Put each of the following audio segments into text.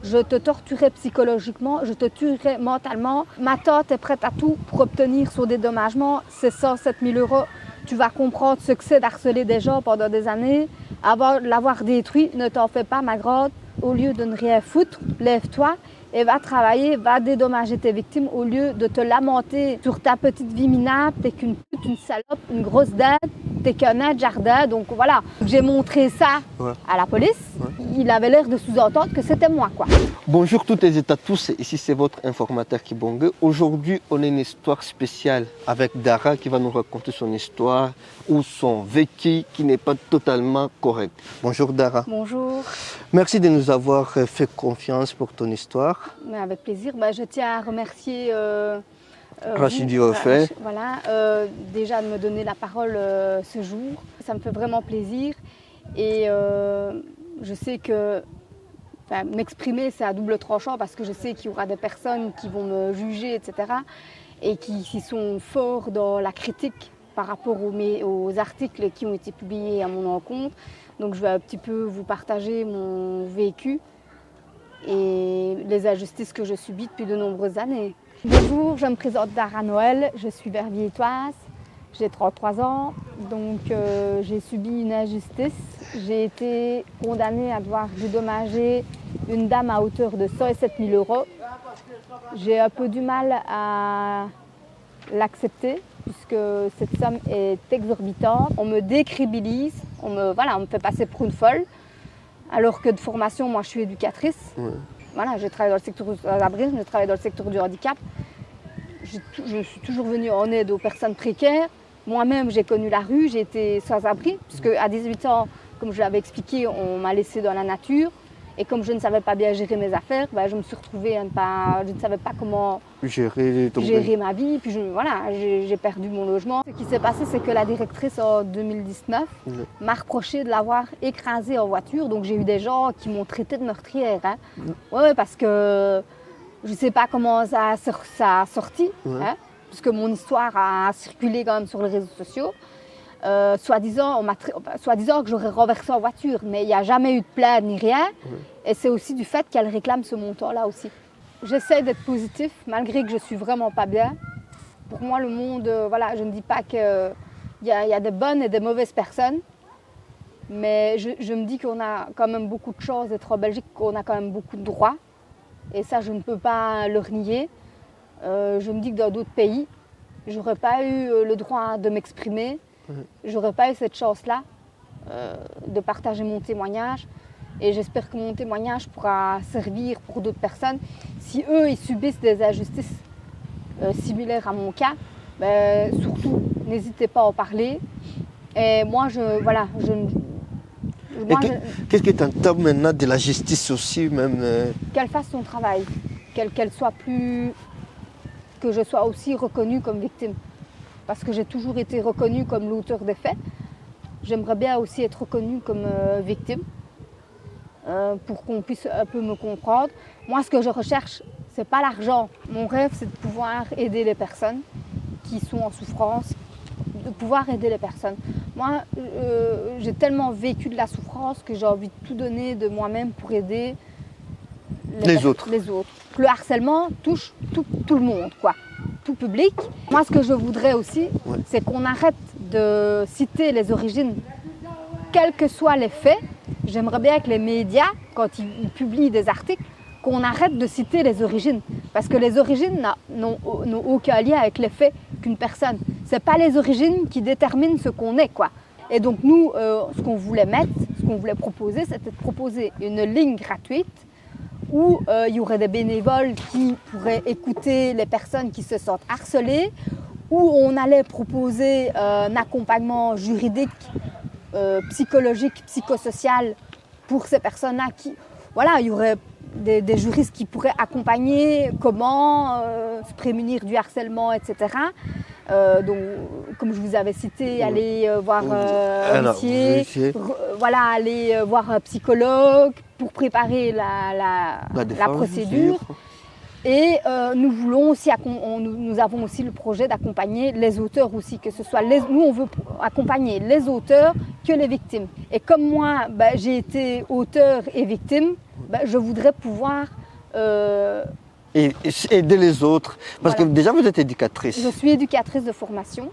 je te torturais psychologiquement, je te tuerais mentalement. Ma tante est prête à tout pour obtenir son dédommagement, c'est 107 000 €. Tu vas comprendre ce que c'est d'harceler des gens pendant des années. Avant de l'avoir détruit, ne t'en fais pas, ma grande. Au lieu de ne rien foutre, lève-toi et va travailler, va dédommager tes victimes au lieu de te lamenter sur ta petite vie minable. T'es qu'une pute, une salope, une grosse dinde, t'es qu'un nain de jardin. Donc voilà, j'ai montré ça à la police. Il avait l'air de sous-entendre que c'était moi, quoi. Bonjour toutes et à tous, ici c'est votre informateur Kibonge. Aujourd'hui, on a une histoire spéciale avec Dara qui va nous raconter son histoire ou son vécu qui n'est pas totalement correct. Bonjour Dara. Bonjour. Merci de nous avoir fait confiance pour ton histoire. Mais avec plaisir. Je tiens à remercier Rachid Diofé. Déjà de me donner la parole ce jour. Ça me fait vraiment plaisir. Et je sais que m'exprimer, c'est à double tranchant parce que je sais qu'il y aura des personnes qui vont me juger, etc. Et qui sont forts dans la critique par rapport aux articles qui ont été publiés à mon encontre. Donc je vais un petit peu vous partager mon vécu et les injustices que je subis depuis de nombreuses années. Bonjour, je me présente Dara Noël, je suis verviétoise, j'ai 33 ans, donc j'ai subi une injustice. J'ai été condamnée à devoir dédommager une dame à hauteur de 107 000 €. J'ai un peu du mal à l'accepter puisque cette somme est exorbitante. On me décrédibilise, on me fait passer pour une folle, alors que de formation, moi je suis éducatrice. Voilà, j'ai travaillé dans le secteur du sans-abrisme, j'ai travaillé dans le secteur du handicap. Je suis toujours venue en aide aux personnes précaires. Moi-même, j'ai connu la rue, j'ai été sans-abri, puisque à 18 ans, comme je l'avais expliqué, on m'a laissée dans la nature. Et comme je ne savais pas bien gérer mes affaires, je me suis retrouvée je ne savais pas comment gérer ma vie. Puis j'ai perdu mon logement. Ce qui s'est passé, c'est que la directrice en 2019 m'a reproché de l'avoir écrasée en voiture. Donc j'ai eu des gens qui m'ont traitée de meurtrière. Parce que je ne sais pas comment ça a sorti, puisque mon histoire a circulé quand même sur les réseaux sociaux. Soi-disant que j'aurais renversé en voiture, mais il n'y a jamais eu de plainte ni rien. Et c'est aussi du fait qu'elle réclame ce montant-là aussi. J'essaie d'être positif, malgré que je ne suis vraiment pas bien. Pour moi, le monde, je ne dis pas qu'il y a des bonnes et des mauvaises personnes, mais je me dis qu'on a quand même beaucoup de chance d'être en Belgique, qu'on a quand même beaucoup de droits. Et ça, je ne peux pas le renier. Je me dis que dans d'autres pays, je n'aurais pas eu le droit de m'exprimer. J'aurais pas eu cette chance-là de partager mon témoignage et j'espère que mon témoignage pourra servir pour d'autres personnes. Si eux, ils subissent des injustices similaires à mon cas, surtout, n'hésitez pas à en parler. Et moi, qu'est-ce que tu entends maintenant de la justice aussi même Qu'elle fasse son travail, qu'elle soit que je sois aussi reconnue comme victime. Parce que j'ai toujours été reconnue comme l'auteur des faits. J'aimerais bien aussi être reconnue comme victime pour qu'on puisse un peu me comprendre. Moi, ce que je recherche, ce n'est pas l'argent. Mon rêve, c'est de pouvoir aider les personnes qui sont en souffrance, de pouvoir aider les personnes. Moi, j'ai tellement vécu de la souffrance que j'ai envie de tout donner de moi-même pour aider les autres. Le harcèlement touche tout le monde, quoi. Tout public. Moi, ce que je voudrais aussi, c'est qu'on arrête de citer les origines, quels que soient les faits. J'aimerais bien que les médias, quand ils publient des articles, qu'on arrête de citer les origines. Parce que les origines n'ont aucun lien avec les faits qu'une personne. Ce n'est pas les origines qui déterminent ce qu'on est, quoi. Et donc nous, ce qu'on voulait proposer, c'était de proposer une ligne gratuite où il y aurait des bénévoles qui pourraient écouter les personnes qui se sentent harcelées, où on allait proposer un accompagnement juridique, psychologique, psychosocial pour ces personnes-là. Il y aurait des juristes qui pourraient accompagner comment se prémunir du harcèlement, etc. Donc, comme je vous avais cité, aller voir un huissier, aller voir un psychologue pour préparer la procédure. Et nous avons aussi le projet d'accompagner les auteurs aussi, que ce soit nous on veut accompagner les auteurs que les victimes. Et comme moi j'ai été auteur et victime, je voudrais pouvoir... Et aider les autres. Parce que déjà, vous êtes éducatrice. Je suis éducatrice de formation.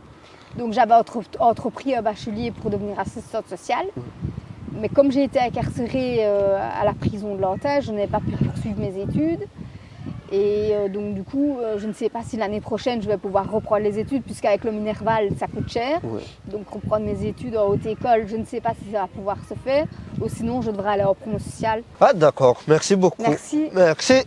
Donc j'avais entrepris un bachelier pour devenir assistante sociale. Mais comme j'ai été incarcérée à la prison de Lantin, je n'ai pas pu poursuivre mes études. Et donc du coup, je ne sais pas si l'année prochaine je vais pouvoir reprendre les études, puisqu'avec le Minerval, ça coûte cher. Ouais. Donc reprendre mes études en haute école, je ne sais pas si ça va pouvoir se faire. Ou sinon, je devrais aller en promo sociale. Ah d'accord, merci beaucoup. Merci. Merci.